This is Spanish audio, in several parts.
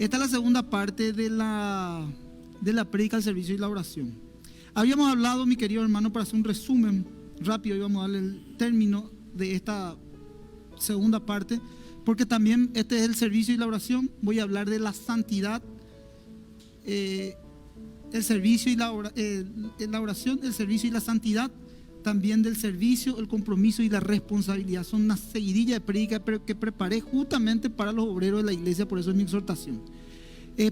Esta es la segunda parte de la prédica, el servicio y la oración. Habíamos hablado, mi querido hermano, para hacer un resumen rápido, íbamos a darle el término de esta segunda parte, porque también este es el servicio y la oración. Voy a hablar de la santidad, el servicio y la oración, el servicio y la santidad, también del servicio, el compromiso y la responsabilidad. Son una seguidilla de prédica que preparé justamente para los obreros de la iglesia, por eso es mi exhortación.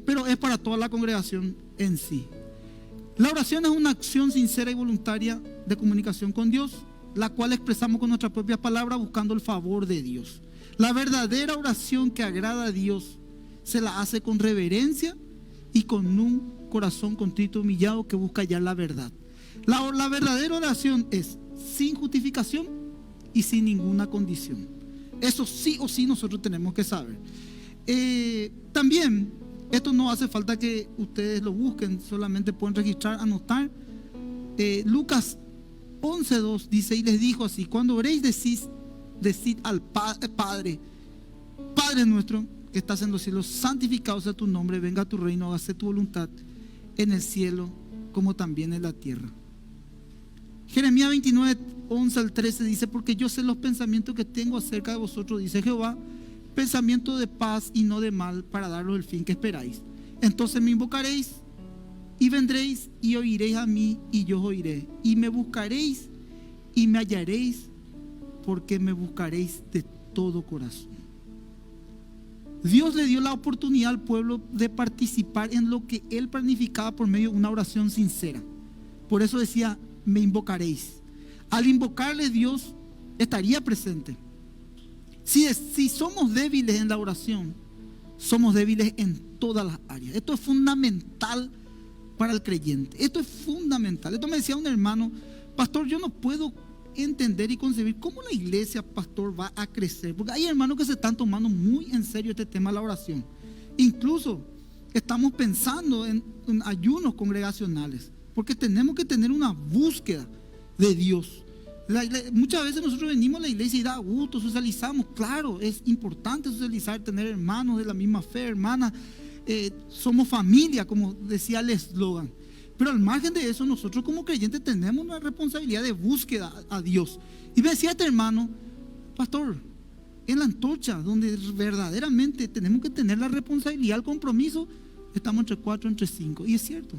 Pero es para toda la congregación en sí. La oración es una acción sincera y voluntaria de comunicación con Dios, la cual expresamos con nuestras propias palabras buscando el favor de Dios. La verdadera oración que agrada a Dios se la hace con reverencia y con un corazón contrito y humillado que busca hallar la verdad. La verdadera oración es sin justificación y sin ninguna condición. Eso sí o sí nosotros tenemos que saber. También, esto no hace falta que ustedes lo busquen, solamente pueden registrar, anotar. Lucas 11:2 dice: y les dijo así: cuando oréis, decid al Padre, Padre nuestro que estás en los cielos, santificado sea tu nombre, venga a tu reino, hágase tu voluntad en el cielo como también en la tierra. Jeremías 29:11 al 13 dice: porque yo sé los pensamientos que tengo acerca de vosotros, dice Jehová, pensamiento de paz y no de mal, para daros el fin que esperáis. Entonces me invocaréis y vendréis y oiréis a mí y yo os oiré, y me buscaréis y me hallaréis, porque me buscaréis de todo corazón. Dios le dio la oportunidad al pueblo de participar en lo que Él planificaba por medio de una oración sincera. Por eso decía: me invocaréis. Al invocarle, Dios estaría presente. Si somos débiles en la oración, somos débiles en todas las áreas. Esto es fundamental para el creyente. Esto es fundamental. Esto me decía un hermano: pastor, yo no puedo entender y concebir cómo la iglesia, pastor, va a crecer, porque hay hermanos que se están tomando muy en serio este tema de la oración. Incluso estamos pensando en ayunos congregacionales, porque tenemos que tener una búsqueda de Dios. Muchas veces nosotros venimos a la iglesia y da gusto, socializamos. Claro, es importante socializar, tener hermanos de la misma fe, hermanas, somos familia, como decía el eslogan. Pero al margen de eso, nosotros como creyentes tenemos una responsabilidad de búsqueda a Dios. Y me decía este hermano: pastor, en la antorcha, donde verdaderamente tenemos que tener la responsabilidad, el compromiso, estamos entre 4, entre 5. Y es cierto,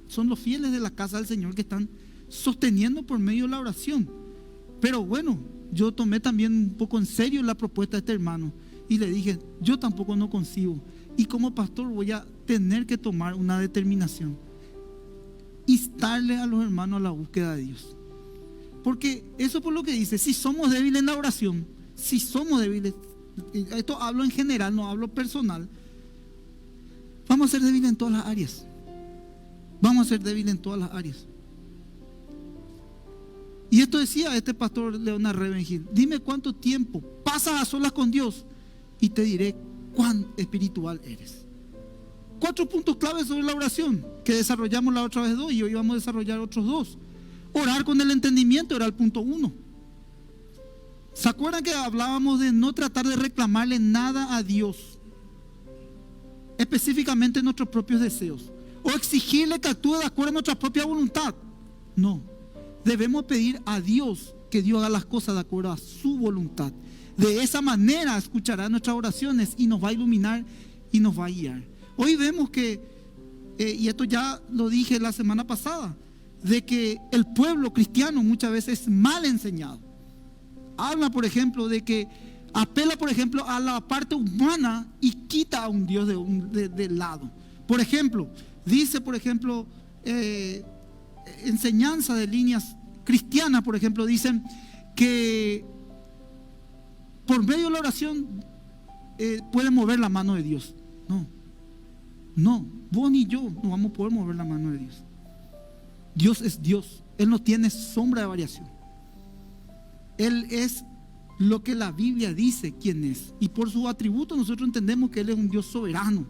son los fieles de la casa del Señor que están sosteniendo por medio de la oración. Pero bueno, yo tomé también un poco en serio la propuesta de este hermano y le dije: yo tampoco no consigo, y como pastor voy a tener que tomar una determinación, instarle a los hermanos a la búsqueda de Dios. Porque eso, por lo que dice, si somos débiles en la oración, si somos débiles, esto hablo en general, no hablo personal, vamos a ser débiles en todas las áreas. Vamos a ser débiles en todas las áreas. Y esto decía este pastor Leonard Ravenhill: dime cuánto tiempo pasas a solas con Dios y te diré cuán espiritual eres. 4 puntos claves sobre la oración que desarrollamos la otra vez 2, y hoy vamos a desarrollar otros 2. Orar con el entendimiento era el punto 1. ¿Se acuerdan que hablábamos de no tratar de reclamarle nada a Dios, específicamente nuestros propios deseos, o exigirle que actúe de acuerdo a nuestra propia voluntad? No, debemos pedir a Dios que Dios haga las cosas de acuerdo a su voluntad. De esa manera escuchará nuestras oraciones y nos va a iluminar y nos va a guiar. Hoy vemos que, y esto ya lo dije la semana pasada, de que el pueblo cristiano muchas veces es mal enseñado. Habla, por ejemplo, de que apela, por ejemplo, a la parte humana y quita a un Dios de lado. Por ejemplo, dice, por ejemplo, enseñanza de líneas cristianas, por ejemplo, dicen que por medio de la oración puede mover la mano de Dios. No, vos ni yo no vamos a poder mover la mano de Dios. Dios es Dios, Él no tiene sombra de variación. Él es lo que la Biblia dice quién es, y por sus atributos nosotros entendemos que Él es un Dios soberano.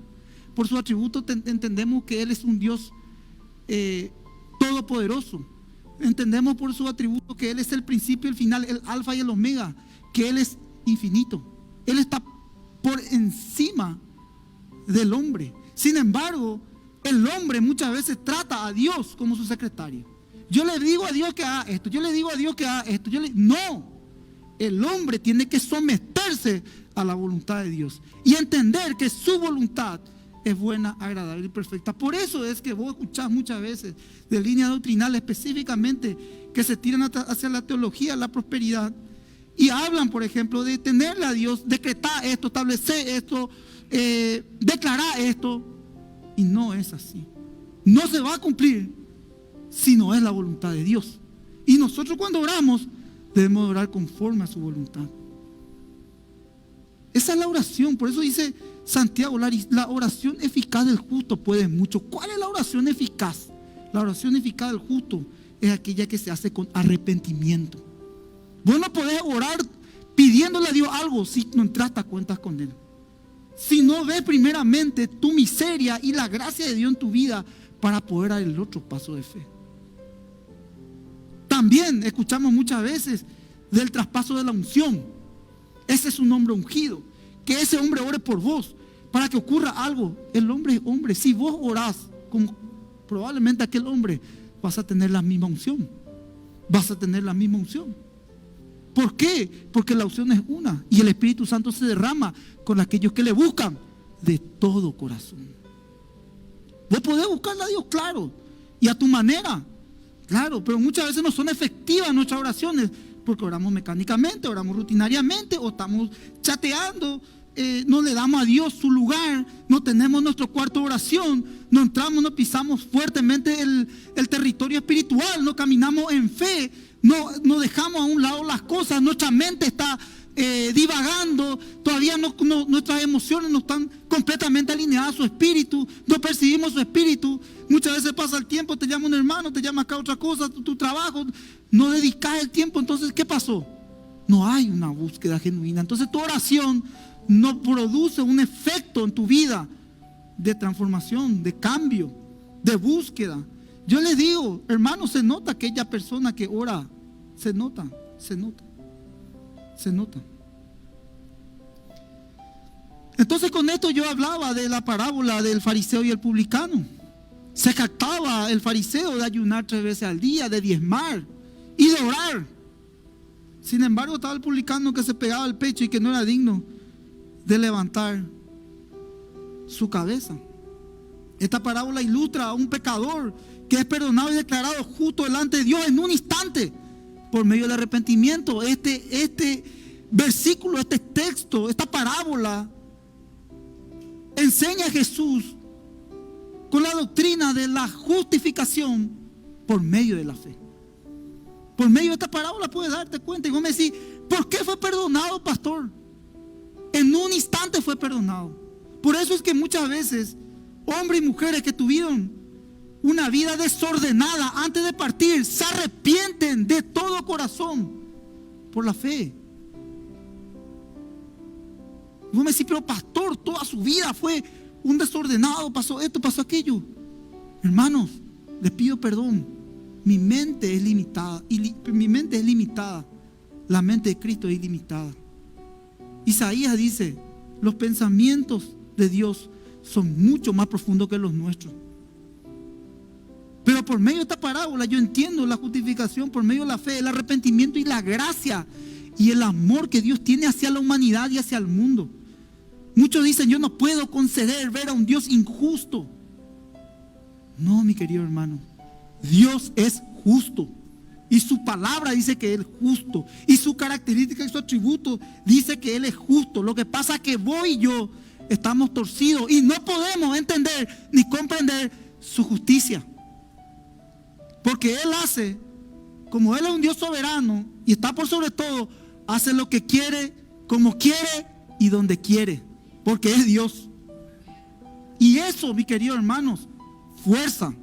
Por sus atributos entendemos que Él es un Dios todopoderoso. Entendemos por sus atributos que Él es el principio y el final, el alfa y el omega, que Él es infinito. Él está por encima del hombre. Sin embargo, el hombre muchas veces trata a Dios como su secretario. Yo le digo a Dios que haga esto, yo le digo a Dios que haga esto. No, el hombre tiene que someterse a la voluntad de Dios y entender que su voluntad es buena, agradable y perfecta. Por eso es que vos escuchás muchas veces de línea doctrinal específicamente que se tiran hacia la teología, la prosperidad, y hablan, por ejemplo, de tenerle a Dios, decretar esto, establecer esto, declarar esto, y no es así. No se va a cumplir si no es la voluntad de Dios. Y nosotros cuando oramos debemos orar conforme a su voluntad. Esa es la oración. Por eso dice Santiago, la oración eficaz del justo puede mucho. ¿Cuál es la oración eficaz? La oración eficaz del justo es aquella que se hace con arrepentimiento. Vos no podés orar pidiéndole a Dios algo si no entraste a cuentas con Él. Si no ves primeramente tu miseria y la gracia de Dios en tu vida para poder dar el otro paso de fe. También escuchamos muchas veces del traspaso de la unción. Ese es un hombre ungido. Que ese hombre ore por vos para que ocurra algo. El hombre es hombre. Si vos orás como probablemente aquel hombre, vas a tener la misma unción. Vas a tener la misma unción. ¿Por qué? Porque la unción es una y el Espíritu Santo se derrama con aquellos que le buscan de todo corazón. Vos podés buscarle a Dios, claro, y a tu manera, claro, pero muchas veces no son efectivas nuestras oraciones porque oramos mecánicamente, oramos rutinariamente o estamos chateando, no le damos a Dios su lugar, no tenemos nuestro cuarto de oración, no entramos, no pisamos fuertemente el territorio espiritual, no caminamos en fe. No dejamos a un lado las cosas, nuestra mente está divagando, todavía nuestras emociones no están completamente alineadas a su espíritu, no percibimos su espíritu. Muchas veces pasa el tiempo, te llama un hermano, te llama acá otra cosa, tu trabajo, no dedicas el tiempo. Entonces, ¿qué pasó? No hay una búsqueda genuina. Entonces tu oración no produce un efecto en tu vida de transformación, de cambio, de búsqueda. Yo les digo, hermano, se nota aquella persona que ora. Se nota. Entonces con esto yo hablaba de la parábola del fariseo y el publicano. Se jactaba el fariseo de ayunar 3 veces al día, de diezmar y de orar. Sin embargo estaba el publicano que se pegaba al pecho y que no era digno de levantar su cabeza. Esta parábola ilustra a un pecador que es perdonado y declarado justo delante de Dios en un instante por medio del arrepentimiento. Este versículo, este texto, esta parábola enseña a Jesús con la doctrina de la justificación por medio de la fe. Por medio de esta parábola puedes darte cuenta y vos me decís, ¿por qué fue perdonado, pastor? En un instante fue perdonado. Por eso es que muchas veces hombres y mujeres que tuvieron una vida desordenada antes de partir se arrepienten de todo corazón por la fe. Vos me decís, pero pastor, toda su vida fue un desordenado, pasó esto, pasó aquello. Hermanos, les pido perdón. Mi mente es limitada. La mente de Cristo es ilimitada. Isaías dice, los pensamientos de Dios son mucho más profundos que los nuestros. Pero por medio de esta parábola yo entiendo la justificación por medio de la fe, el arrepentimiento y la gracia y el amor que Dios tiene hacia la humanidad y hacia el mundo. Muchos dicen, yo no puedo conceder ver a un Dios injusto. No, mi querido hermano, Dios es justo y su palabra dice que Él es justo y su característica y su atributo dice que Él es justo. Lo que pasa es que vos y yo estamos torcidos y no podemos entender ni comprender su justicia. Porque Él hace, como Él es un Dios soberano y está por sobre todo, hace lo que quiere, como quiere y donde quiere, porque es Dios. Y eso, mis queridos hermanos, fuerza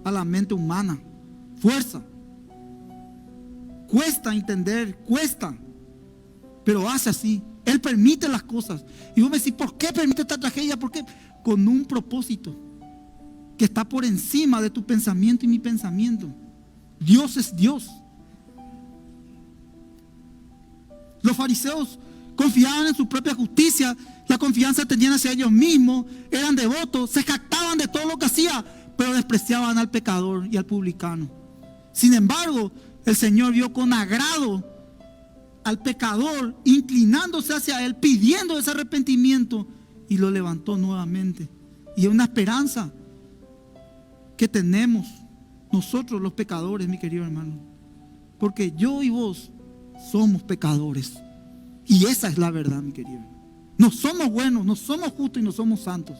a la mente humana, fuerza. Cuesta entender, cuesta, pero hace así. Él permite las cosas. Y vos me decís, ¿por qué permite esta tragedia? ¿Por qué? Con un propósito que está por encima de tu pensamiento y mi pensamiento. Dios es Dios. Los fariseos confiaban en su propia justicia, la confianza tenían hacia ellos mismos, eran devotos, se jactaban de todo lo que hacía, pero despreciaban al pecador y al publicano. Sin embargo, el Señor vio con agrado al pecador, inclinándose hacia él, pidiendo ese arrepentimiento, y lo levantó nuevamente. Y es una esperanza que tenemos nosotros los pecadores, mi querido hermano, porque yo y vos somos pecadores, y esa es la verdad, mi querido. No somos buenos, no somos justos y no somos santos.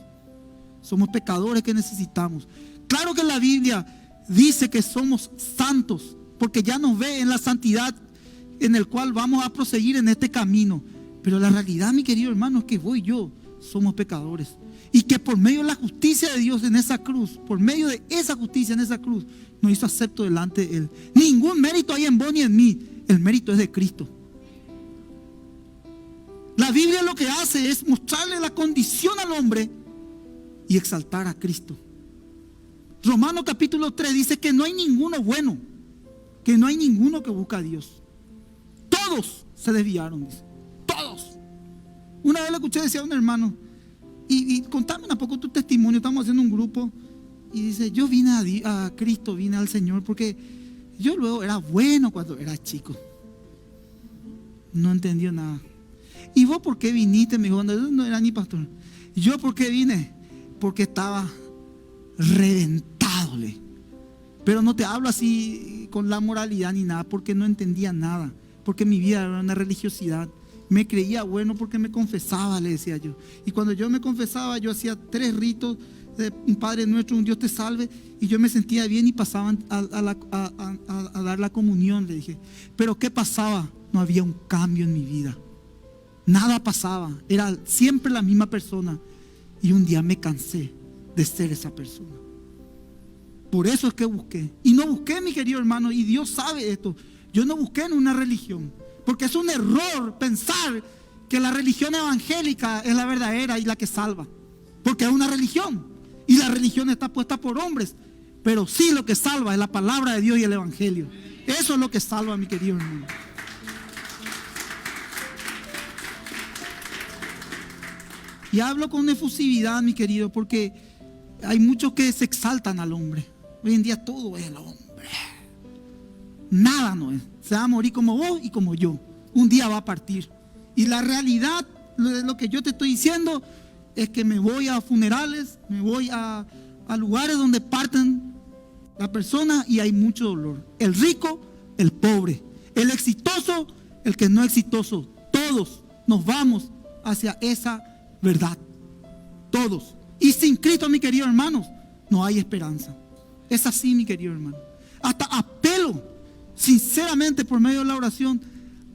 Somos pecadores que necesitamos. Claro que la Biblia dice que somos santos, porque ya nos ve en la santidad en el cual vamos a proseguir en este camino. Pero la realidad, mi querido hermano, es que vos y yo somos pecadores, y que por medio de la justicia de Dios en esa cruz, por medio de esa justicia en esa cruz, nos hizo acepto delante de Él. Ningún mérito hay en vos ni en mí, el mérito es de Cristo. La Biblia lo que hace es mostrarle la condición al hombre y exaltar a Cristo. Romanos capítulo 3 dice que no hay ninguno bueno, que no hay ninguno que busca a Dios. Todos se desviaron, dice. Todos. Una vez le escuché decir a un hermano, y contame un poco tu testimonio. Estamos haciendo un grupo y dice: yo vine a Cristo, vine al Señor porque yo luego era bueno cuando era chico. No entendió nada. ¿Y vos por qué viniste? Me dijo, cuando yo no era ni pastor. ¿Yo por qué vine? Porque estaba reventado. Pero no te hablo así con la moralidad ni nada, porque no entendía nada, porque mi vida era una religiosidad. Me creía bueno porque me confesaba, le decía yo. Y cuando yo me confesaba, yo hacía 3 ritos: un Padre Nuestro, un Dios te salve, y yo me sentía bien y pasaban a dar la comunión, le dije. Pero ¿qué pasaba? No había un cambio en mi vida. Nada pasaba, era siempre la misma persona. Y un día me cansé de ser esa persona. Por eso es que busqué. Y no busqué, mi querido hermano, y Dios sabe esto. Yo no busqué en una religión, porque es un error pensar que la religión evangélica es la verdadera y la que salva. Porque es una religión, y la religión está puesta por hombres. Pero sí, lo que salva es la palabra de Dios y el evangelio. Eso es lo que salva, mi querido hermano. Y hablo con efusividad, mi querido, porque hay muchos que se exaltan al hombre. Hoy en día todo es el hombre. Nada no es. Se va a morir como vos y como yo. Un día va a partir. Y la realidad, lo que yo te estoy diciendo, es que me voy a funerales, me voy a lugares donde parten la persona y hay mucho dolor. El rico, el pobre, el exitoso, el que no es exitoso. Todos nos vamos hacia esa verdad. Todos. Y sin Cristo, mi querido hermanos, no hay esperanza. Es así, mi querido hermano. Hasta apelo sinceramente por medio de la oración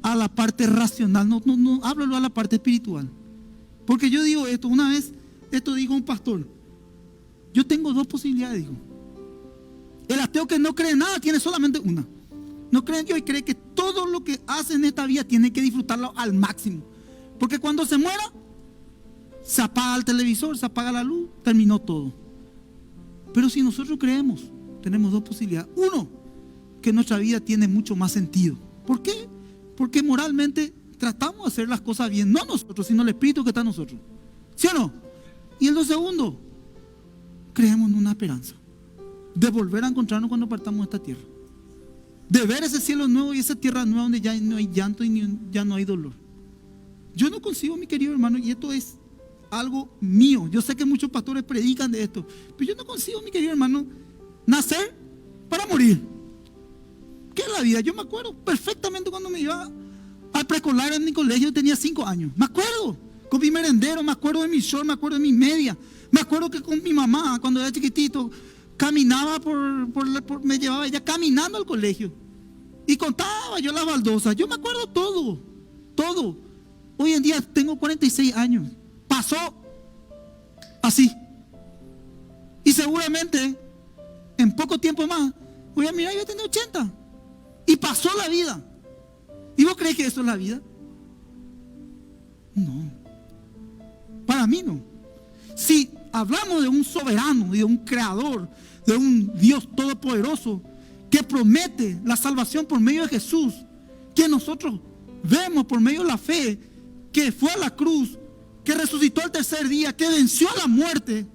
a la parte racional. No háblalo a la parte espiritual. Porque yo digo esto, una vez esto dijo un pastor: yo tengo 2 posibilidades, dijo. El ateo que no cree en nada tiene solamente una. No cree en Dios y cree que todo lo que hace en esta vida tiene que disfrutarlo al máximo. Porque cuando se muera, se apaga el televisor, se apaga la luz, terminó todo. Pero si nosotros creemos, tenemos 2 posibilidades. Uno, que nuestra vida tiene mucho más sentido. ¿Por qué? Porque moralmente tratamos de hacer las cosas bien, no nosotros, sino el Espíritu que está en nosotros. ¿Sí o no? Y lo segundo, creemos en una esperanza de volver a encontrarnos cuando partamos de esta tierra, de ver ese cielo nuevo y esa tierra nueva donde ya no hay llanto y ya no hay dolor. Yo no consigo, mi querido hermano, y esto es algo mío. Yo sé que muchos pastores predican de esto, pero yo no consigo, mi querido hermano, nacer para morir. ¿Qué es la vida? Yo me acuerdo perfectamente cuando me iba al preescolar en mi colegio, tenía 5 años. Me acuerdo, con mi merendero, me acuerdo de mi short, me acuerdo de mi media. Me acuerdo que con mi mamá, cuando era chiquitito, caminaba me llevaba ella caminando al colegio. Y contaba yo las baldosas. Yo me acuerdo todo, todo. Hoy en día tengo 46 años. Pasó así. Y seguramente en poco tiempo más voy a mirar y voy a tener 80. Y pasó la vida. ¿Y vos crees que eso es la vida? No. Para mí no. Si hablamos de un soberano, de un creador, de un Dios todopoderoso que promete la salvación por medio de Jesús, que nosotros vemos por medio de la fe que fue a la cruz, que resucitó al tercer día, que venció a la muerte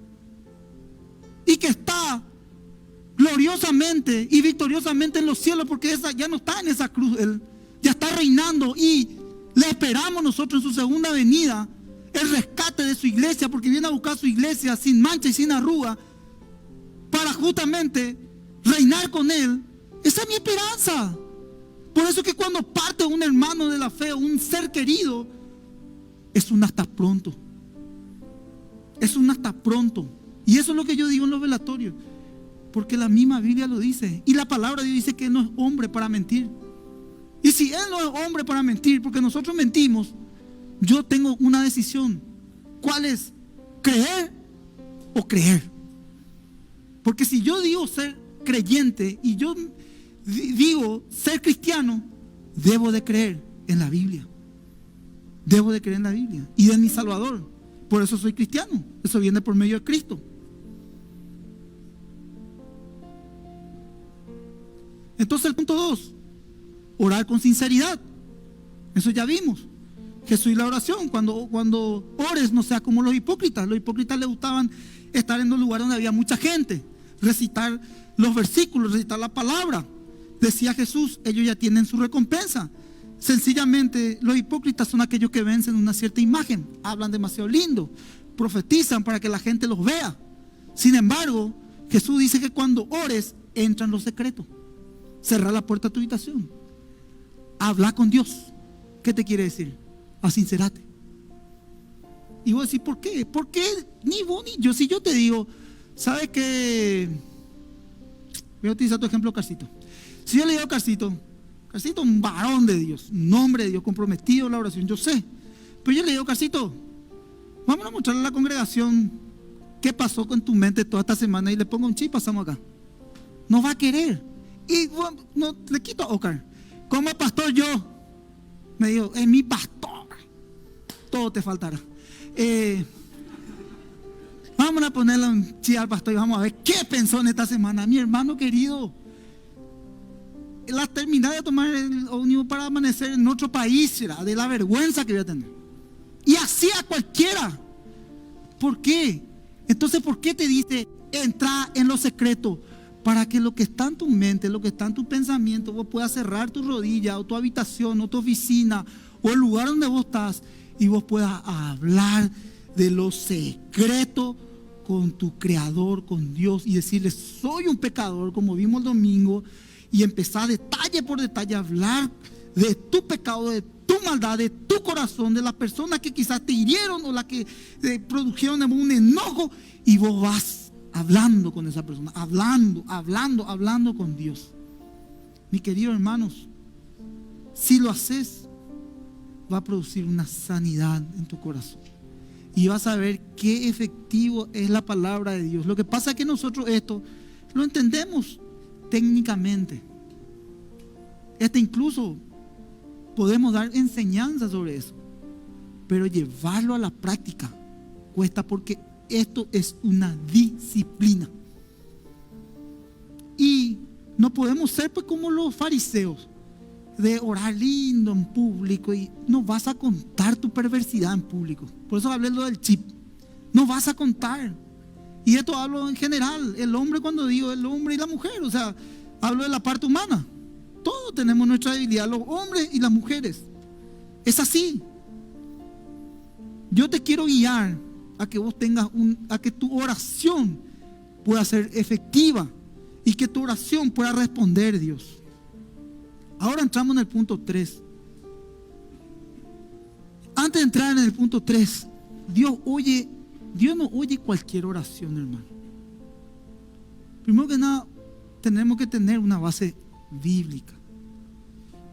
y que está gloriosamente y victoriosamente en los cielos, porque ya no está en esa cruz, Él ya está reinando y le esperamos nosotros en su segunda venida, el rescate de su iglesia, porque viene a buscar su iglesia sin mancha y sin arruga para justamente reinar con Él. Esa es mi esperanza. Por eso que cuando parte un hermano de la fe, un ser querido, es un hasta pronto. Es un hasta pronto. Y eso es lo que yo digo en los velatorios, porque la misma Biblia lo dice. Y la palabra de Dios dice que Él no es hombre para mentir. Y si Él no es hombre para mentir, porque nosotros mentimos, yo tengo una decisión. ¿Cuál es? ¿Creer o creer? Porque si yo digo ser creyente y yo digo ser cristiano, debo de creer en la Biblia. Debo de creer en la Biblia y en mi Salvador. Por eso soy cristiano. Eso viene por medio de Cristo. Entonces el punto 2, orar con sinceridad. Eso ya vimos. Jesús y la oración. Cuando ores, no sea como los hipócritas. Los hipócritas les gustaban estar en los lugares donde había mucha gente, recitar los versículos, recitar la palabra. Decía Jesús, ellos ya tienen su recompensa. Sencillamente, los hipócritas son aquellos que vencen una cierta imagen, hablan demasiado lindo, profetizan para que la gente los vea. Sin embargo, Jesús dice que cuando ores, entra en lo secreto. Cerrar la puerta a tu habitación. Habla con Dios. ¿Qué te quiere decir? Asincerate. Y vos decís, ¿por qué? ¿Por qué ni vos ni yo? Si yo te digo, ¿sabes qué? Voy a utilizar tu ejemplo, Carcito. Si yo le digo a Carcito, un varón de Dios, un hombre de Dios comprometido en la oración, yo sé. Pero yo le digo, Carcito, vamos a mostrarle a la congregación qué pasó con tu mente toda esta semana y le pongo un chip, pasamos acá. No va a querer. Y bueno, no, le quito a Oscar. Como pastor yo, me digo, es mi pastor. Todo te faltará. Vamos a ponerle un chip al pastor y vamos a ver qué pensó en esta semana. Mi hermano querido, la terminar de tomar el ómnibus para amanecer en otro país será de la vergüenza que voy a tener. Y así a cualquiera. ¿Por qué? Entonces, ¿por qué te dice entra en lo secreto? Para que lo que está en tu mente, lo que está en tu pensamiento, vos puedas cerrar tu rodilla o tu habitación o tu oficina o el lugar donde vos estás y vos puedas hablar de lo secreto con tu Creador, con Dios, y decirle, soy un pecador, como vimos el domingo, y empezar detalle por detalle a hablar de tu pecado, de tu maldad, de tu corazón, de las personas que quizás te hirieron o las que produjeron un enojo, y vos vas hablando con esa persona, hablando con Dios. Mi querido hermanos, si lo haces, va a producir una sanidad en tu corazón y vas a ver qué efectivo es la palabra de Dios. Lo que pasa es que nosotros esto lo entendemos técnicamente. Incluso podemos dar enseñanza sobre eso, pero llevarlo a la práctica cuesta, porque esto es una disciplina. Y no podemos ser pues como los fariseos, de orar lindo en público, y no vas a contar tu perversidad en público. Por eso hablé lo del chip. No vas a contar. Y esto hablo en general, el hombre, cuando digo el hombre y la mujer, o sea, hablo de la parte humana. Todos tenemos nuestra debilidad, los hombres y las mujeres. Es así. Yo te quiero guiar a que vos tengas a que tu oración pueda ser efectiva y que tu oración pueda responder Dios. Ahora entramos en el punto 3. Antes de entrar en el punto 3, Dios no oye cualquier oración, hermano. Primero que nada, tenemos que tener una base bíblica.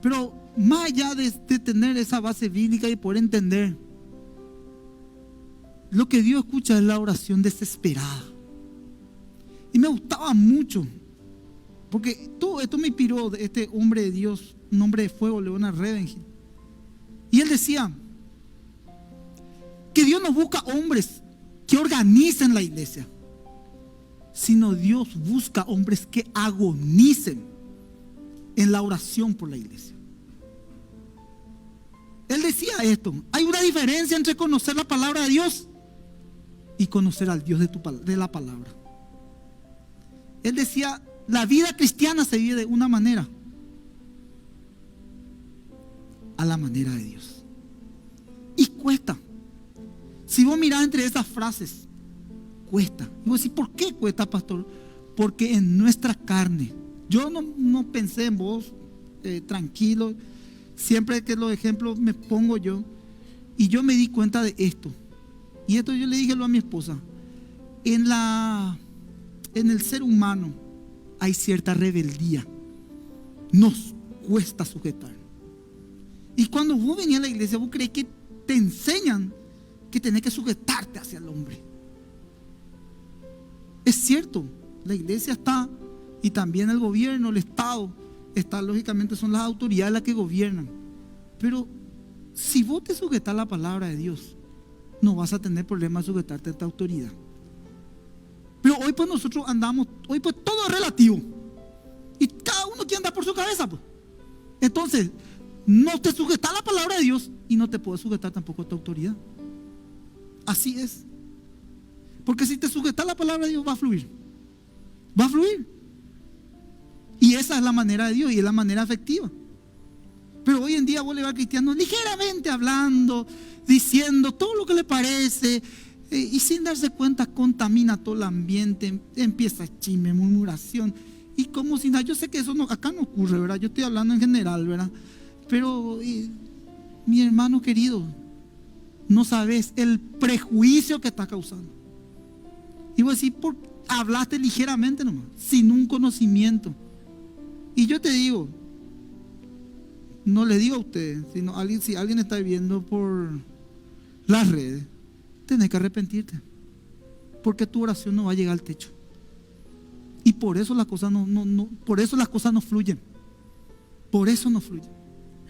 Pero más allá de tener esa base bíblica y poder entender, lo que Dios escucha es la oración desesperada. Y me gustaba mucho, porque todo esto me inspiró de este hombre de Dios, un hombre de fuego, Leonard Ravenhill. Y él decía que Dios no busca hombres que organicen la iglesia, sino Dios busca hombres que agonicen en la oración por la iglesia. Él decía esto: hay una diferencia entre conocer la palabra de Dios y conocer al Dios de la palabra. Él decía: la vida cristiana se vive de una manera, a la manera de Dios. Y cuesta. Si vos mirás entre esas frases, cuesta. Y vos decís: ¿por qué cuesta, pastor? Porque en nuestra carne, yo no pensé en vos, tranquilo, siempre que los ejemplos me pongo yo, y yo me di cuenta de esto. Y esto yo le dije a mi esposa: en el ser humano hay cierta rebeldía, nos cuesta sujetar. Y cuando vos venís a la iglesia, vos crees que te enseñan que tenés que sujetarte hacia el hombre. Es cierto, la iglesia está, y también el gobierno, el Estado está, lógicamente son las autoridades las que gobiernan. Pero si vos te sujetas a la palabra de Dios, no vas a tener problema de sujetarte a esta autoridad. Pero hoy pues nosotros andamos, hoy pues todo es relativo, y cada uno quiere andar por su cabeza, pues. Entonces no te sujetas a la palabra de Dios y no te puedes sujetar tampoco a tu autoridad. Así es. Porque si te sujetas a la palabra de Dios, va a fluir. Va a fluir. Y esa es la manera de Dios, y es la manera efectiva. Pero hoy en día vos le vas a cristianos ligeramente hablando, diciendo todo lo que le parece, y sin darse cuenta contamina todo el ambiente. Empieza chisme, murmuración, y como si nada. Yo sé que eso acá no ocurre, ¿verdad? Yo estoy hablando en general, ¿verdad? Pero mi hermano querido, no sabes el prejuicio que está causando. Y vos decís: hablaste ligeramente nomás, sin un conocimiento. Y yo te digo, no le digo a ustedes, sino si alguien está viendo por las redes, tenés que arrepentirte, porque tu oración no va a llegar al techo. Y por eso las cosas por eso las cosas no fluyen. Por eso no fluyen.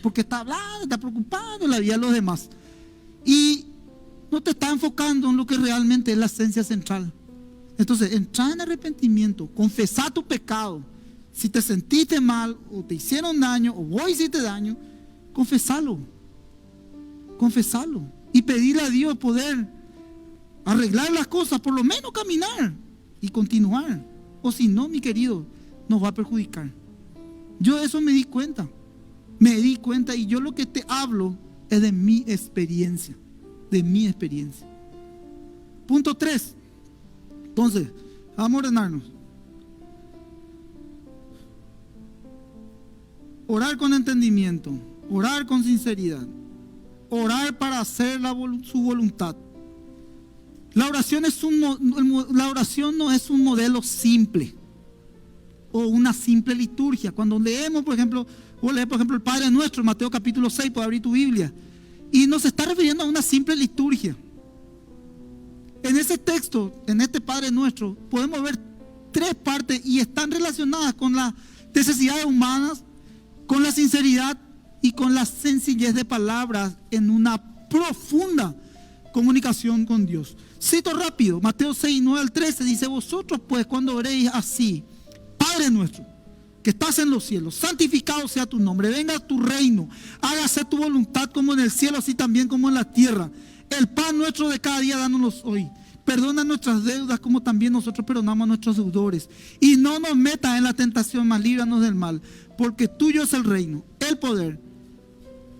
Porque está hablando, está preocupado en la vida de los demás, y no te está enfocando en lo que realmente es la esencia central. Entonces, entra en arrepentimiento, confesá tu pecado. Si te sentiste mal, o te hicieron daño, o vos hiciste daño, confesalo. Confesalo. Y pedirle a Dios poder arreglar las cosas, por lo menos caminar y continuar. O si no, mi querido, nos va a perjudicar. Yo de eso me di cuenta. Y yo lo que te hablo es de mi experiencia. De mi experiencia. Punto 3. Entonces, vamos a ordenarnos. Orar con entendimiento, orar con sinceridad, orar para hacer su voluntad. La oración no es un modelo simple o una simple liturgia. Cuando leemos, por ejemplo, el Padre Nuestro, Mateo capítulo 6, puedes abrir tu Biblia, y nos está refiriendo a una simple liturgia. En ese texto, en este Padre Nuestro, podemos ver 3 partes, y están relacionadas con las necesidades humanas, con la sinceridad y con la sencillez de palabras, en una profunda comunicación con Dios. Cito rápido, Mateo 6, 9 al 13, dice: vosotros pues, cuando oréis así: Padre nuestro, que estás en los cielos, santificado sea tu nombre, venga tu reino, hágase tu voluntad como en el cielo, así también como en la tierra. El pan nuestro de cada día, dánoslo hoy. Perdona nuestras deudas como también nosotros perdonamos a nuestros deudores. Y no nos metas en la tentación, mas líbranos del mal. Porque tuyo es el reino, el poder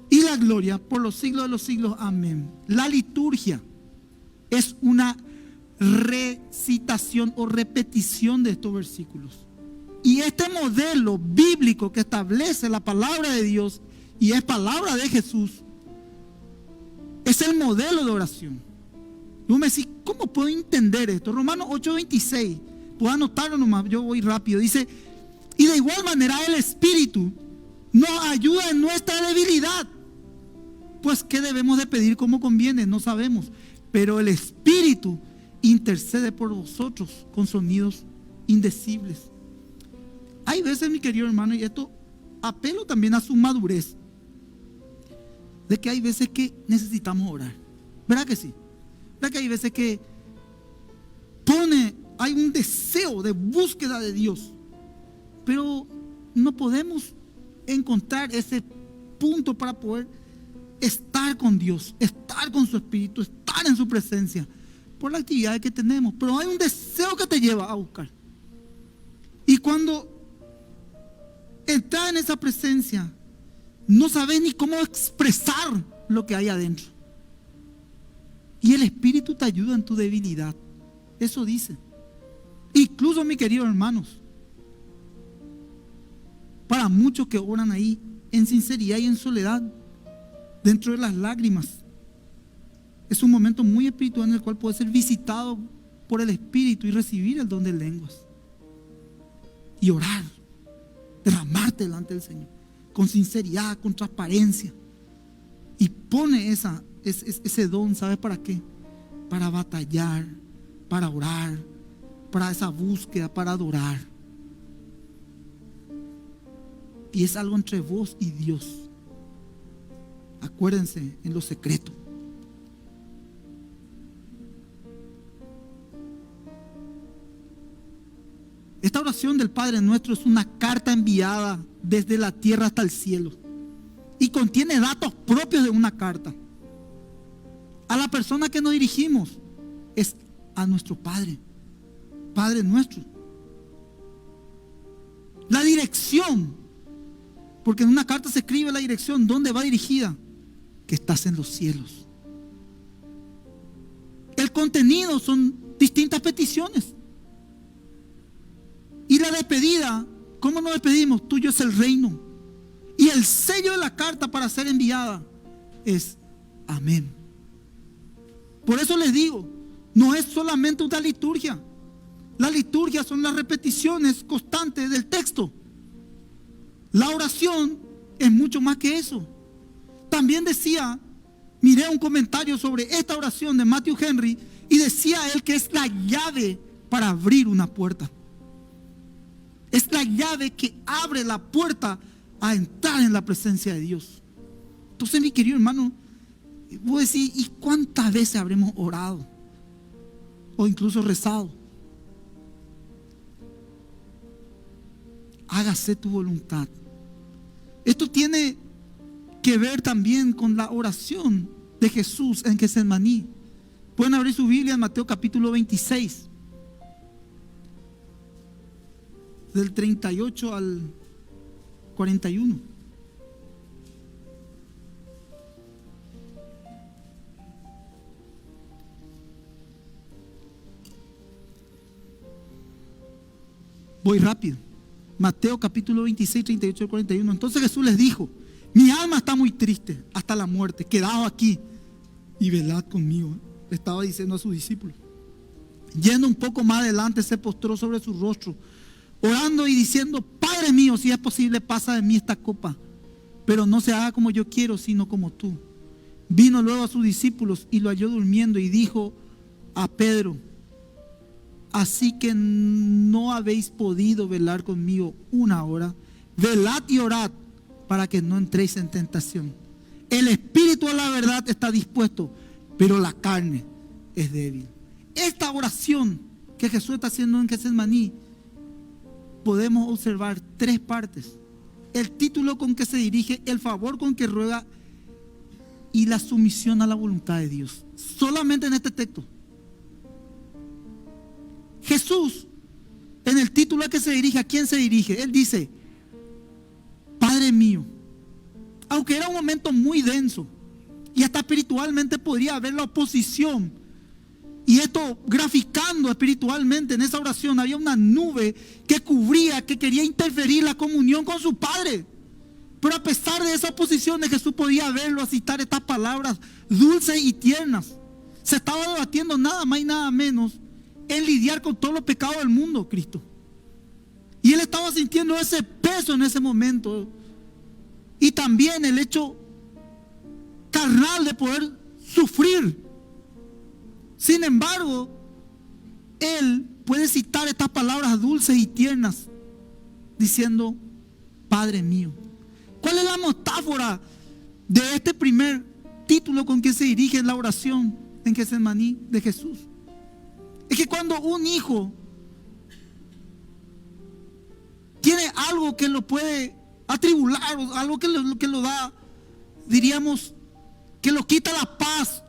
y la gloria por los siglos de los siglos. Amén. La liturgia es una recitación o repetición de estos versículos. Y este modelo bíblico que establece la palabra de Dios, y es palabra de Jesús, es el modelo de oración. Y vos me decís: ¿cómo puedo entender esto? Romanos 8:26, puedo anotarlo nomás, yo voy rápido. Dice: y de igual manera el Espíritu nos ayuda en nuestra debilidad. Pues ¿qué debemos de pedir como conviene? No sabemos, pero el Espíritu intercede por vosotros con sonidos indecibles. Hay veces, mi querido hermano, y esto apelo también a su madurez, de que hay veces que necesitamos orar. ¿Verdad que sí? ¿Verdad que hay veces que hay un deseo de búsqueda de Dios, pero no podemos encontrar ese punto para poder estar con Dios, estar con su Espíritu, estar en su presencia, por la actividad que tenemos. Pero hay un deseo que te lleva a buscar. Y cuando entras en esa presencia, no sabes ni cómo expresar lo que hay adentro. Y el Espíritu te ayuda en tu debilidad. Eso dice. Incluso, mis queridos hermanos, para muchos que oran ahí en sinceridad y en soledad, dentro de las lágrimas, es un momento muy espiritual en el cual puedes ser visitado por el Espíritu y recibir el don de lenguas y orar, derramarte delante del Señor con sinceridad, con transparencia, y pone ese don, ¿sabes para qué? Para batallar, para orar, para esa búsqueda, para adorar. Y es algo entre vos y Dios. Acuérdense, en lo secreto. Esta oración del Padre Nuestro es una carta enviada desde la tierra hasta el cielo y contiene datos propios de una carta. A la persona que nos dirigimos es a nuestro Padre, Padre Nuestro. La dirección, porque en una carta se escribe la dirección, ¿dónde va dirigida? Que estás en los cielos. El contenido son distintas peticiones. Y la despedida, ¿cómo nos despedimos? Tuyo es el reino. Y el sello de la carta para ser enviada es amén. Por eso les digo, no es solamente una liturgia. La liturgia son las repeticiones constantes del texto. La oración es mucho más que eso. También decía, miré un comentario sobre esta oración de Matthew Henry y decía él que es la llave para abrir una puerta. Es la llave que abre la puerta a entrar en la presencia de Dios. Entonces, mi querido hermano, voy a decir, ¿y cuántas veces habremos orado? O incluso rezado. Hágase tu voluntad. Esto tiene que ver también con la oración de Jesús en Getsemaní. Pueden abrir su Biblia en Mateo capítulo 26. Del 38 al 41. Voy rápido. Mateo capítulo 26, 38 al 41. Entonces Jesús les dijo: mi alma está muy triste hasta la muerte. Quedaos aquí y velad conmigo. Le estaba diciendo a sus discípulos. Yendo un poco más adelante, se postró sobre su rostro, orando y diciendo: Padre mío, si es posible, pasa de mí esta copa, pero no se haga como yo quiero, sino como tú. Vino luego a sus discípulos y lo halló durmiendo y dijo a Pedro: así que no habéis podido velar conmigo una hora. Velad y orad para que no entréis en tentación. El espíritu a la verdad está dispuesto, pero la carne es débil. Esta oración que Jesús está haciendo en Getsemaní, podemos observar tres partes: el título con que se dirige, el favor con que ruega y la sumisión a la voluntad de Dios. Solamente en este texto. Jesús, en el título a que se dirige, ¿a quién se dirige? Él dice: Padre mío. Aunque era un momento muy denso y hasta espiritualmente podría haber la oposición, y esto graficando espiritualmente en esa oración, había una nube que cubría, que quería interferir la comunión con su Padre. Pero a pesar de esa oposición, Jesús podía verlo a citar estas palabras dulces y tiernas. Se estaba debatiendo nada más y nada menos en lidiar con todos los pecados del mundo, Cristo. Y él estaba sintiendo ese peso en ese momento. Y también el hecho carnal de poder sufrir. Sin embargo, él puede citar estas palabras dulces y tiernas diciendo: Padre mío. ¿Cuál es la metáfora de este primer título con que se dirige la oración en Getsemaní de Jesús? Es que cuando un hijo tiene algo que lo puede atribular, o algo que lo da, diríamos, que lo quita la paz.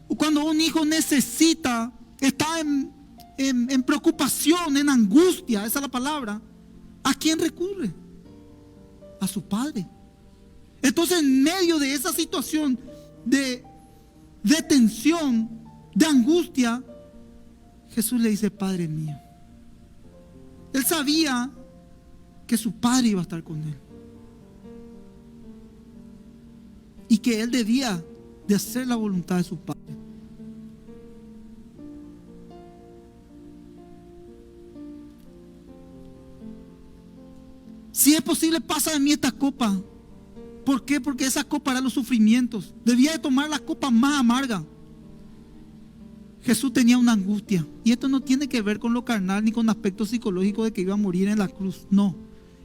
O cuando un hijo necesita, está en preocupación, en angustia, esa es la palabra, ¿a quién recurre? A su padre. Entonces, en medio de esa situación de tensión, de angustia, Jesús le dice: Padre mío. Él sabía que su padre iba a estar con él y que él debía de hacer la voluntad de su padre. Si es posible, pasa de mí esta copa. ¿Por qué? Porque esa copa era los sufrimientos. Debía de tomar la copa más amarga. Jesús tenía una angustia. Y esto no tiene que ver con lo carnal ni con aspectos psicológicos de que iba a morir en la cruz. No.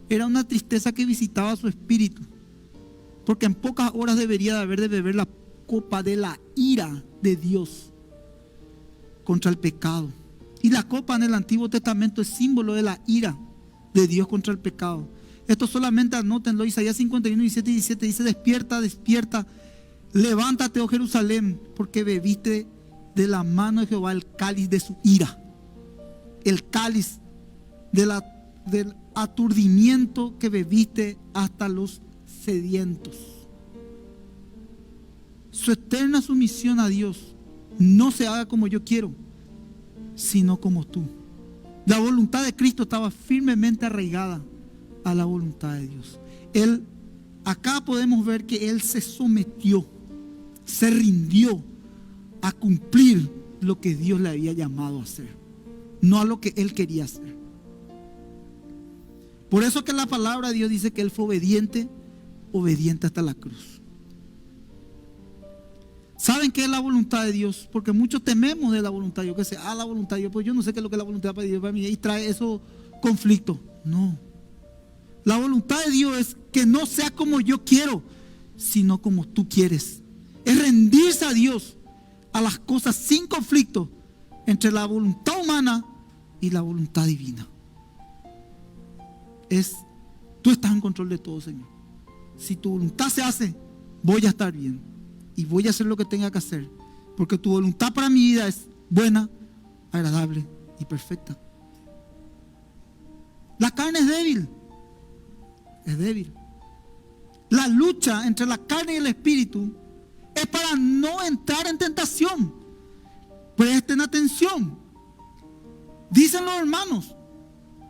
Era una tristeza que visitaba su espíritu. Porque en pocas horas debería de haber de beber la copa de la ira de Dios contra el pecado. Y la copa en el Antiguo Testamento es símbolo de la ira de Dios contra el pecado. Esto solamente anótenlo. Isaías 51, 17 y 17 dice: despierta, despierta, levántate, oh Jerusalén, porque bebiste de la mano de Jehová el cáliz de su ira, el cáliz del aturdimiento que bebiste hasta los sedientos. Su eterna sumisión a Dios: no se haga como yo quiero, sino como tú. La voluntad de Cristo estaba firmemente arraigada a la voluntad de Dios. Acá podemos ver que Él se sometió, se rindió a cumplir lo que Dios le había llamado a hacer, no a lo que Él quería hacer. Por eso que la palabra de Dios dice que Él fue obediente, obediente hasta la cruz. ¿Saben qué es la voluntad de Dios? Porque muchos tememos de la voluntad de Dios, que sea la voluntad de Dios, pues yo no sé qué es lo que es la voluntad de Dios para mí, y trae eso conflicto. No. La voluntad de Dios es que no sea como yo quiero, sino como tú quieres. Es rendirse a Dios, a las cosas sin conflicto entre la voluntad humana y la voluntad divina. Tú estás en control de todo, Señor. Si tu voluntad se hace, voy a estar bien y voy a hacer lo que tenga que hacer, porque tu voluntad para mi vida es buena, agradable y perfecta. La carne es débil. Es débil. La lucha entre la carne y el espíritu es para no entrar en tentación. Presten atención. Dicen los hermanos: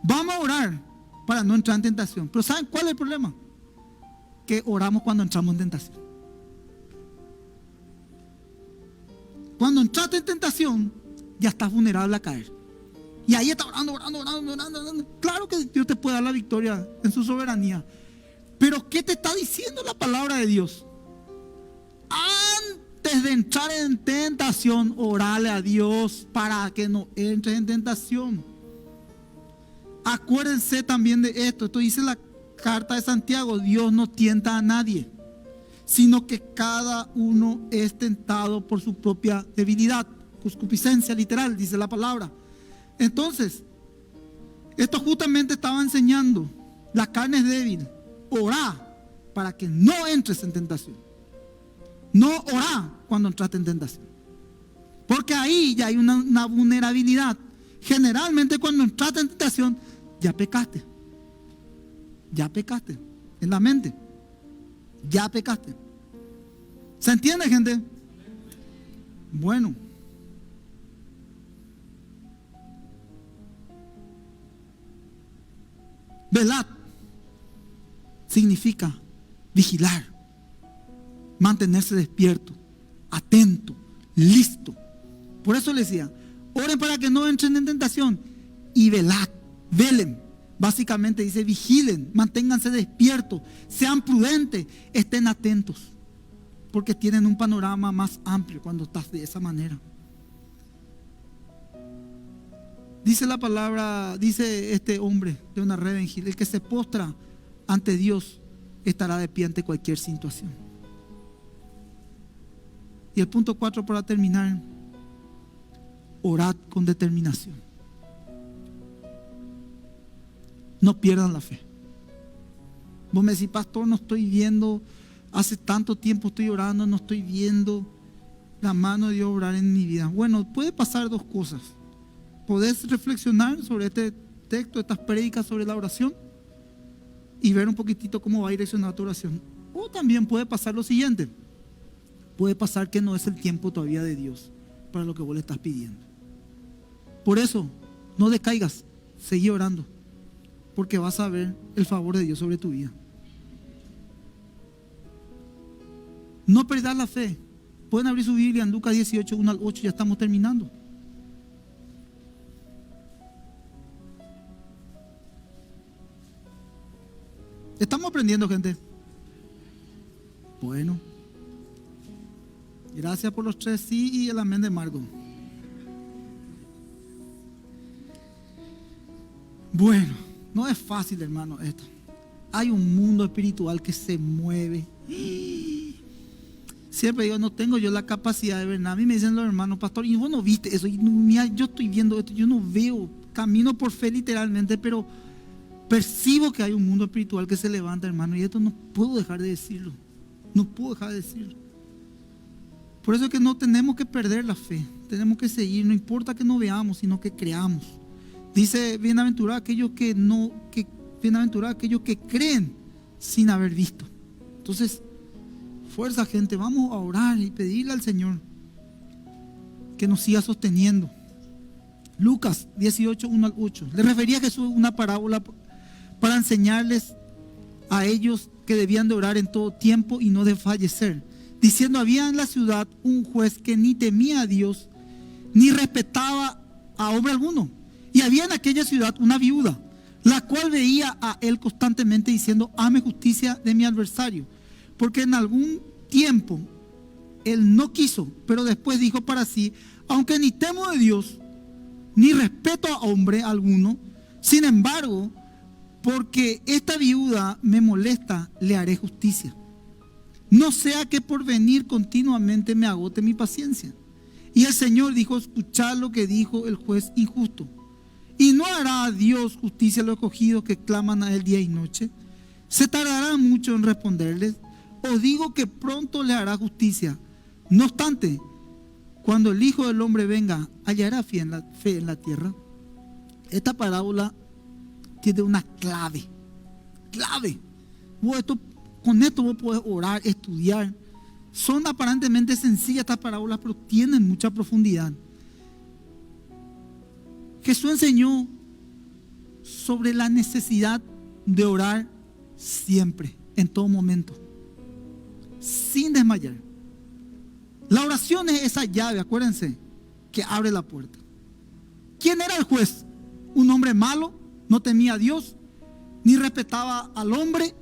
vamos a orar para no entrar en tentación. Pero ¿saben cuál es el problema? Que oramos cuando entramos en tentación. Cuando entraste en tentación, ya estás vulnerable a caer. Y ahí está orando. Claro que Dios te puede dar la victoria en su soberanía. Pero ¿qué te está diciendo la palabra de Dios? Antes de entrar en tentación, orale a Dios para que no entres en tentación. Acuérdense también de esto. Esto dice la carta de Santiago: Dios no tienta a nadie, sino que cada uno es tentado por su propia debilidad. Concupiscencia, literal, dice la palabra. Entonces, esto justamente estaba enseñando: la carne es débil. Orá para que no entres en tentación. No orá cuando entraste en tentación, porque ahí ya hay una vulnerabilidad. Generalmente cuando entraste en tentación, ya pecaste. Ya pecaste en la mente. Ya pecaste. ¿Se entiende, gente? Bueno. Velad significa vigilar, mantenerse despierto, atento, listo. Por eso le decía: oren para que no entren en tentación y velad, velen. Básicamente dice: vigilen, manténganse despiertos, sean prudentes, estén atentos, porque tienen un panorama más amplio cuando estás de esa manera. Dice la palabra, dice este hombre de una Ravenhill: el que se postra ante Dios estará de pie ante cualquier situación. Y el punto 4 para terminar: orad con determinación. No pierdan la fe. Vos me decís: pastor, no estoy viendo hace tanto tiempo estoy orando, no estoy viendo la mano de Dios obrar en mi vida. Bueno, puede pasar dos cosas. Podés reflexionar sobre este texto, estas prédicas sobre la oración y ver un poquitito cómo va a direccionar tu oración. O también puede pasar lo siguiente. Puede pasar que no es el tiempo todavía de Dios para lo que vos le estás pidiendo. Por eso, no decaigas, seguí orando, porque vas a ver el favor de Dios sobre tu vida. No perdas la fe. Pueden abrir su Biblia en Lucas 18, 1 al 8, ya estamos terminando. ¿Estamos aprendiendo, gente? Bueno. Gracias por los 3 sí y el amén de Margo. Bueno, no es fácil, hermano, esto. Hay un mundo espiritual que se mueve. Siempre digo, no tengo yo la capacidad de ver nada. A mí me dicen los hermanos, pastor, y vos no viste eso. Y mira, yo estoy viendo esto, yo no veo. Camino por fe literalmente, pero percibo que hay un mundo espiritual que se levanta, hermano. Y esto no puedo dejar de decirlo. No puedo dejar de decirlo. Por eso es que no tenemos que perder la fe. Tenemos que seguir, no importa que no veamos, sino que creamos. Dice, bienaventurados aquellos bienaventurados aquellos que creen sin haber visto. Entonces, fuerza, gente, vamos a orar y pedirle al Señor que nos siga sosteniendo. Lucas 18, 1 al 8. Le refería a Jesús una parábola para enseñarles a ellos que debían de orar en todo tiempo y no desfallecer, diciendo, había en la ciudad un juez que ni temía a Dios ni respetaba a hombre alguno. Y había en aquella ciudad una viuda, la cual veía a él constantemente diciendo, hazme justicia de mi adversario. Porque en algún tiempo él no quiso, pero después dijo para sí, aunque ni temo de Dios, ni respeto a hombre alguno, sin embargo, porque esta viuda me molesta, le haré justicia. No sea que por venir continuamente me agote mi paciencia. Y el Señor dijo, escuchad lo que dijo el juez injusto. ¿Y no hará a Dios justicia a los escogidos que claman a él día y noche? ¿Se tardará mucho en responderles? Os digo que pronto le hará justicia. No obstante, cuando el Hijo del Hombre venga, ¿hallará fe en la tierra? Esta parábola tiene una clave. Con esto vos podés orar, estudiar. Son aparentemente sencillas estas parábolas, pero tienen mucha profundidad. Jesús enseñó sobre la necesidad de orar siempre, en todo momento, sin desmayar. La oración es esa llave, acuérdense, que abre la puerta. ¿Quién era el juez? Un hombre malo, no temía a Dios, ni respetaba al hombre.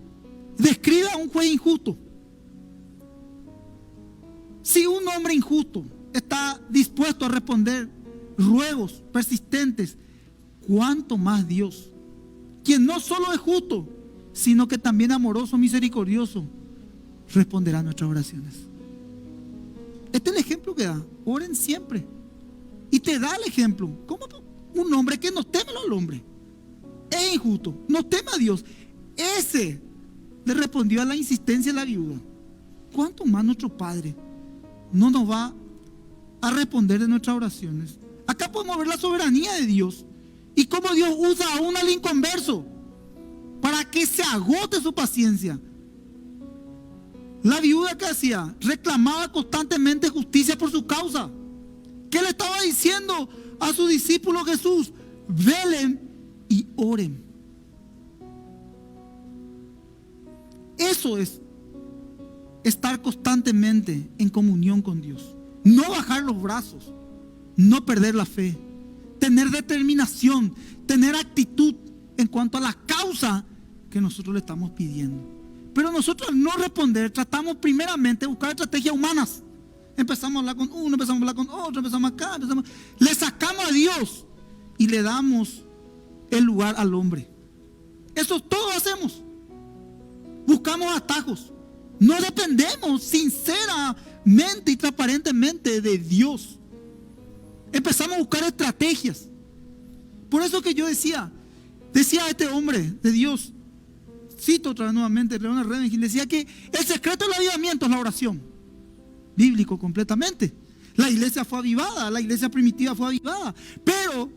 Describe a un juez injusto. Si un hombre injusto está dispuesto a responder ruegos persistentes, ¿cuánto más Dios, quien no solo es justo, sino que también amoroso, misericordioso, responderá a nuestras oraciones? Este es el ejemplo que da. Oren siempre. Y te da el ejemplo. ¿Cómo un hombre que no teme al hombre es injusto, no teme a Dios? Ese le respondió a la insistencia de la viuda. ¿Cuánto más nuestro Padre no nos va a responder de nuestras oraciones? Acá podemos ver la soberanía de Dios y cómo Dios usa aún al inconverso para que se agote su paciencia. La viuda, que hacía, reclamaba constantemente justicia por su causa. ¿Qué le estaba diciendo a su discípulo Jesús? Velen y oren. Eso es estar constantemente en comunión con Dios. No bajar los brazos, no perder la fe, tener determinación, tener actitud en cuanto a la causa que nosotros le estamos pidiendo. Pero nosotros al no responder, tratamos primeramente de buscar estrategias humanas. Empezamos a hablar con uno, empezamos a hablar con otro, empezamos acá, le sacamos a Dios y le damos el lugar al hombre. Eso todos hacemos. Buscamos atajos. No dependemos sinceramente y transparentemente de Dios. Empezamos a buscar estrategias. Por eso que yo decía a este hombre de Dios, Cito otra vez nuevamente, Leonard Ravenhill decía que el secreto del avivamiento es la oración. Bíblico completamente. La iglesia fue avivada, la iglesia primitiva fue avivada. Pero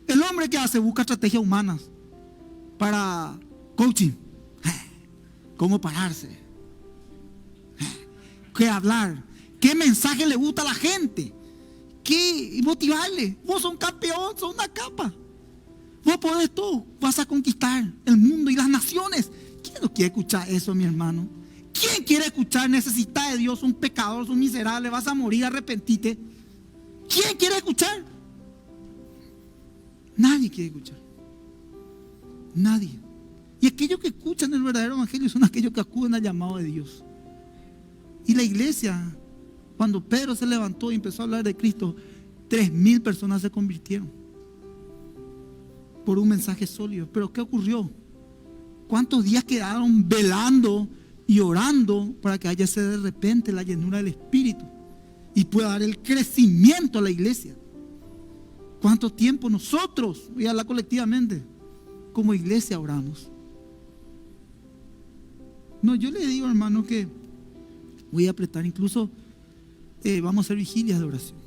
el hombre que hace busca estrategias humanas para coaching. ¿Cómo pararse? ¿Qué hablar? ¿Qué mensaje le gusta a la gente? ¿Qué motivarle? Vos sos un campeón, sos una capa. Vos podés todo, vas a conquistar el mundo y las naciones. ¿Quién no quiere escuchar eso, mi hermano? ¿Quién quiere escuchar necesitas de Dios, un pecador, un miserable, vas a morir, arrepentite? ¿Quién quiere escuchar? Nadie quiere escuchar. Nadie. Y aquellos que escuchan el verdadero evangelio son aquellos que acuden al llamado de Dios. Y la iglesia, cuando Pedro se levantó y empezó a hablar de Cristo, 3,000 personas se convirtieron por un mensaje sólido. Pero ¿qué ocurrió? ¿Cuántos días quedaron velando y orando para que haya de repente la llenura del Espíritu y pueda dar el crecimiento a la iglesia? ¿Cuánto tiempo nosotros, voy a hablar colectivamente, como iglesia oramos? No, yo le digo, hermano, que voy a apretar, incluso vamos a hacer vigilias de oración,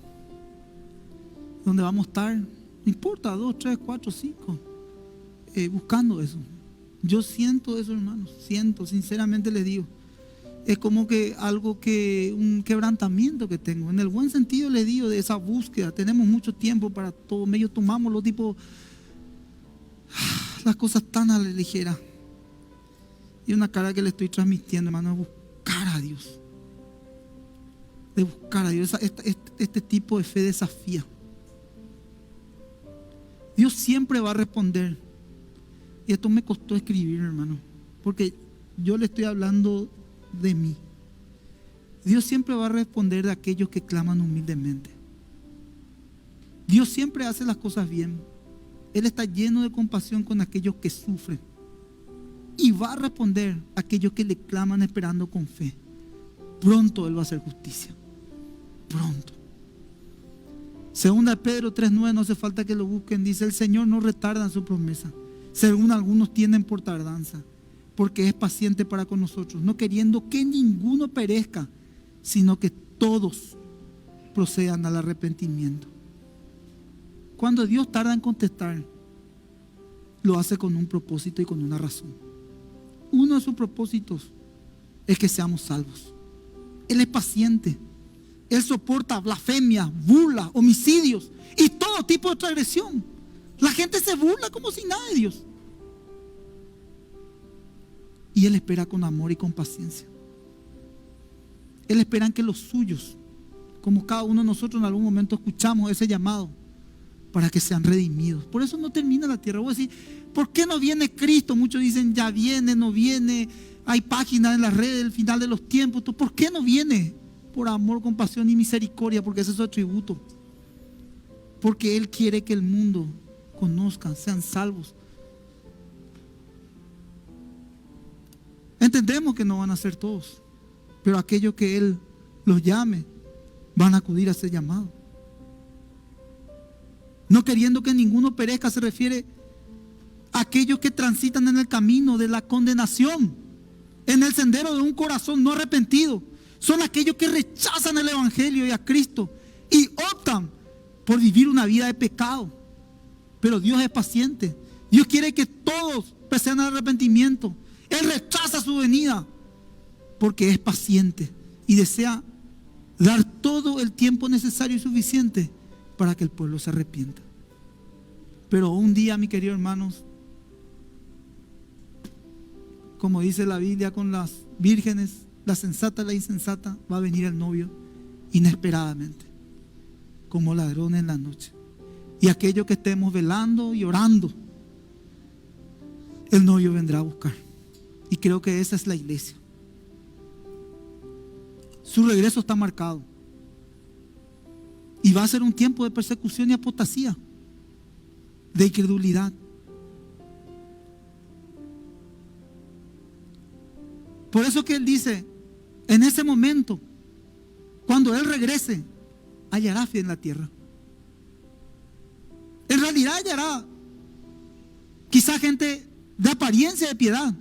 donde vamos a estar, no importa, 2, 3, 4, 5, buscando eso. Yo siento eso, hermanos, siento, sinceramente les digo, es como que algo que, un quebrantamiento que tengo, en el buen sentido les digo, de esa búsqueda. Tenemos mucho tiempo para todo, medio tomamos los tipos, las cosas tan a la ligera. Y una cara que le estoy transmitiendo, hermano, es buscar a Dios. De buscar a Dios. Este tipo de fe desafía. Dios siempre va a responder. Y esto me costó escribir, hermano, porque yo le estoy hablando de mí. Dios siempre va a responder de aquellos que claman humildemente. Dios siempre hace las cosas bien. Él está lleno de compasión con aquellos que sufren. Y va a responder a aquellos que le claman esperando con fe. Pronto Él va a hacer justicia. Pronto. Segunda Pedro 3:9, no hace falta que lo busquen. Dice: el Señor no retarda en su promesa, según algunos tienen por tardanza, porque es paciente para con nosotros, no queriendo que ninguno perezca, sino que todos procedan al arrepentimiento. Cuando Dios tarda en contestar, lo hace con un propósito y con una razón. Uno de sus propósitos es que seamos salvos. Él es paciente. Él soporta blasfemias, burlas, homicidios y todo tipo de transgresión. La gente se burla como si nada de Dios. Y Él espera con amor y con paciencia. Él espera en que los suyos, como cada uno de nosotros en algún momento escuchamos ese llamado, para que sean redimidos. Por eso no termina la tierra. Voy a decir, ¿por qué no viene Cristo? Muchos dicen, ya viene, no viene. Hay páginas en las redes del final de los tiempos. ¿Por qué no viene? Por amor, compasión y misericordia, porque ese es su atributo. Porque Él quiere que el mundo conozcan, sean salvos. Entendemos que no van a ser todos, pero aquellos que Él los llame van a acudir a ese llamado. No queriendo que ninguno perezca se refiere a aquellos que transitan en el camino de la condenación, en el sendero de un corazón no arrepentido. Son aquellos que rechazan el Evangelio y a Cristo y optan por vivir una vida de pecado. Pero Dios es paciente. Dios quiere que todos procedan al arrepentimiento. Él rechaza su venida porque es paciente y desea dar todo el tiempo necesario y suficiente para que el pueblo se arrepienta. Pero un día, mis queridos hermanos, como dice la Biblia, con las vírgenes, la sensata y la insensata, va a venir el novio inesperadamente, como ladrón en la noche. Y aquellos que estemos velando y orando, el novio vendrá a buscar. Y creo que esa es la iglesia. Su regreso está marcado. Y va a ser un tiempo de persecución y apostasía, de incredulidad. Por eso que Él dice, en ese momento, cuando Él regrese, hallará fe en la tierra. En realidad hallará quizá gente de apariencia de piedad,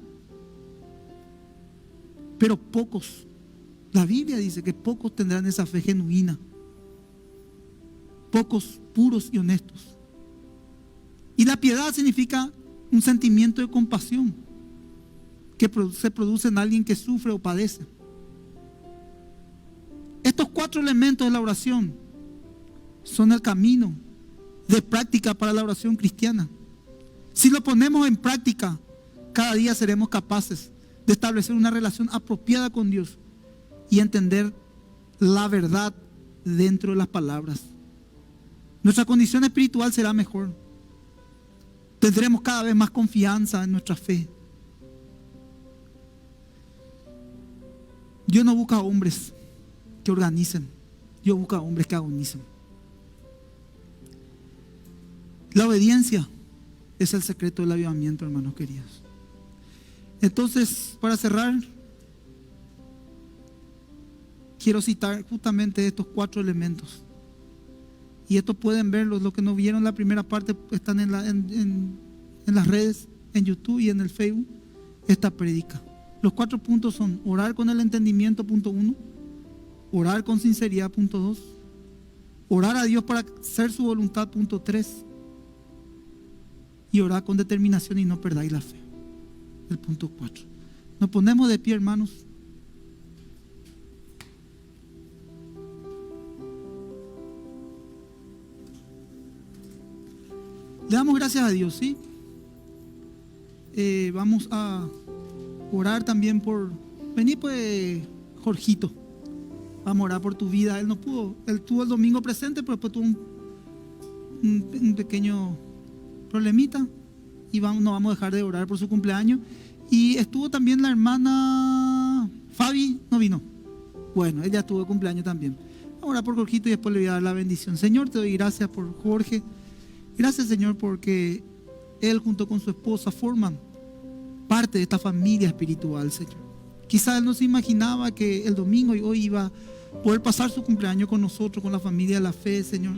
pero pocos, la Biblia dice que pocos tendrán esa fe genuina, pocos puros y honestos. Y la piedad significa un sentimiento de compasión que se produce en alguien que sufre o padece. Estos 4 elementos de la oración son el camino de práctica para la oración cristiana. Si lo ponemos en práctica, cada día seremos capaces de establecer una relación apropiada con Dios y entender la verdad dentro de las palabras. Nuestra condición espiritual será mejor. Tendremos cada vez más confianza en nuestra fe. Dios no busca hombres que organicen, Dios busca hombres que agonicen. La obediencia es el secreto del avivamiento, hermanos queridos. Entonces, para cerrar, quiero citar justamente estos 4 elementos. Y esto pueden verlos, los que no vieron la primera parte están en las redes, en YouTube y en el Facebook, esta prédica. Los 4 puntos son: orar con el entendimiento, punto 1, orar con sinceridad, punto 2, orar a Dios para hacer su voluntad, punto 3, y orar con determinación y no perdáis la fe, el punto 4. Nos ponemos de pie, hermanos. Le damos gracias a Dios, ¿sí? Vamos a orar también por... Vení pues, Jorgito. Vamos a orar por tu vida. Él no pudo. Él tuvo el domingo presente, pero después tuvo un pequeño problemita. Y no vamos a dejar de orar por su cumpleaños. Y estuvo también la hermana Fabi, no vino. Bueno, ella tuvo cumpleaños también. Vamos a orar por Jorgito y después le voy a dar la bendición. Señor, te doy gracias por Jorge. Gracias, Señor, porque él junto con su esposa forman parte de esta familia espiritual, Señor. Quizás él no se imaginaba que el domingo y hoy iba a poder pasar su cumpleaños con nosotros, con la familia de la fe, Señor.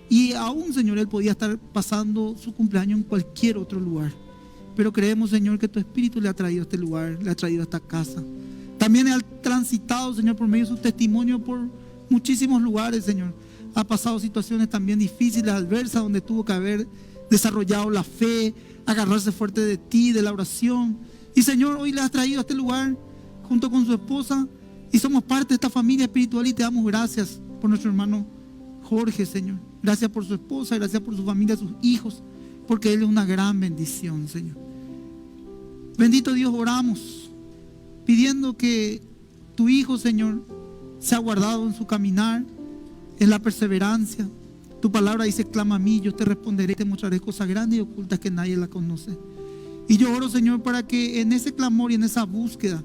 Y aún, Señor, él podía estar pasando su cumpleaños en cualquier otro lugar. Pero creemos, Señor, que tu Espíritu le ha traído a este lugar, le ha traído a esta casa. También ha transitado, Señor, por medio de su testimonio por muchísimos lugares, Señor. Ha pasado situaciones también difíciles, adversas, donde tuvo que haber desarrollado la fe, agarrarse fuerte de ti, de la oración. Y Señor, hoy le has traído a este lugar junto con su esposa y somos parte de esta familia espiritual y te damos gracias por nuestro hermano Jorge, Señor. Gracias por su esposa, gracias por su familia, sus hijos, porque él es una gran bendición, Señor. Bendito Dios, oramos pidiendo que tu hijo, Señor, sea guardado en su caminar, en la perseverancia. Tu palabra dice: clama a mí, yo te responderé, te mostraré cosas grandes y ocultas que nadie la conoce. Y yo oro, Señor, para que en ese clamor y en esa búsqueda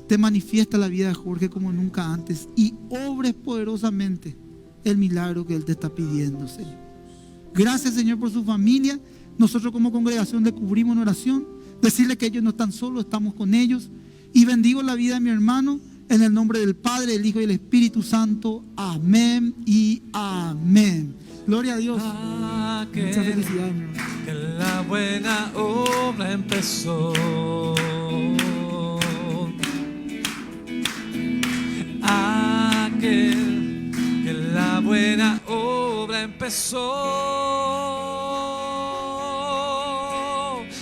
te manifiesta la vida de Jorge como nunca antes y obres poderosamente el milagro que él te está pidiendo, Señor. Gracias, Señor, por su familia. Nosotros como congregación le cubrimos en oración, decirle que ellos no están solos, estamos con ellos. Y bendigo la vida de mi hermano en el nombre del Padre, del Hijo y del Espíritu Santo. Amén y amén. Gloria a Dios. Muchas felicidades, mi hermano. Que la buena obra empezó. Aquel que la buena obra empezó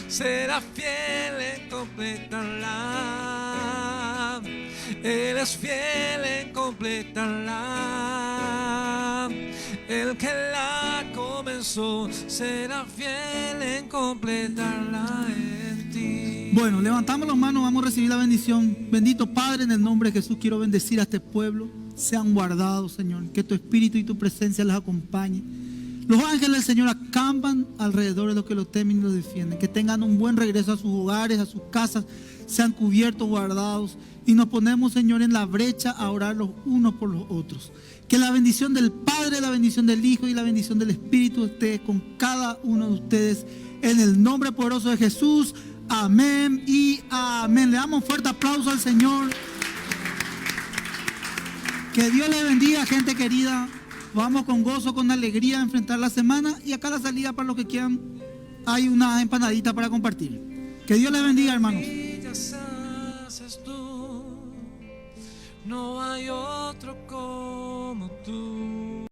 será fiel en completarla. Él es fiel en completarla. El que la comenzó será fiel en completarla en ti. Bueno, levantamos las manos, vamos a recibir la bendición. Bendito Padre, en el nombre de Jesús quiero bendecir a este pueblo. Sean guardados, Señor, que tu Espíritu y tu presencia les acompañe. Los ángeles del Señor acampan alrededor de los que los temen y los defienden. Que tengan un buen regreso a sus hogares, a sus casas, sean cubiertos, guardados. Y nos ponemos, Señor, en la brecha a orar los unos por los otros. Que la bendición del Padre, la bendición del Hijo y la bendición del Espíritu esté con cada uno de ustedes. En el nombre poderoso de Jesús. Amén y amén. Le damos un fuerte aplauso al Señor. Que Dios le bendiga, gente querida. Vamos con gozo, con alegría a enfrentar la semana. Y acá a la salida, para los que quieran, hay una empanadita para compartir. Que Dios le bendiga, hermanos. Haces tú no hay otro como tú.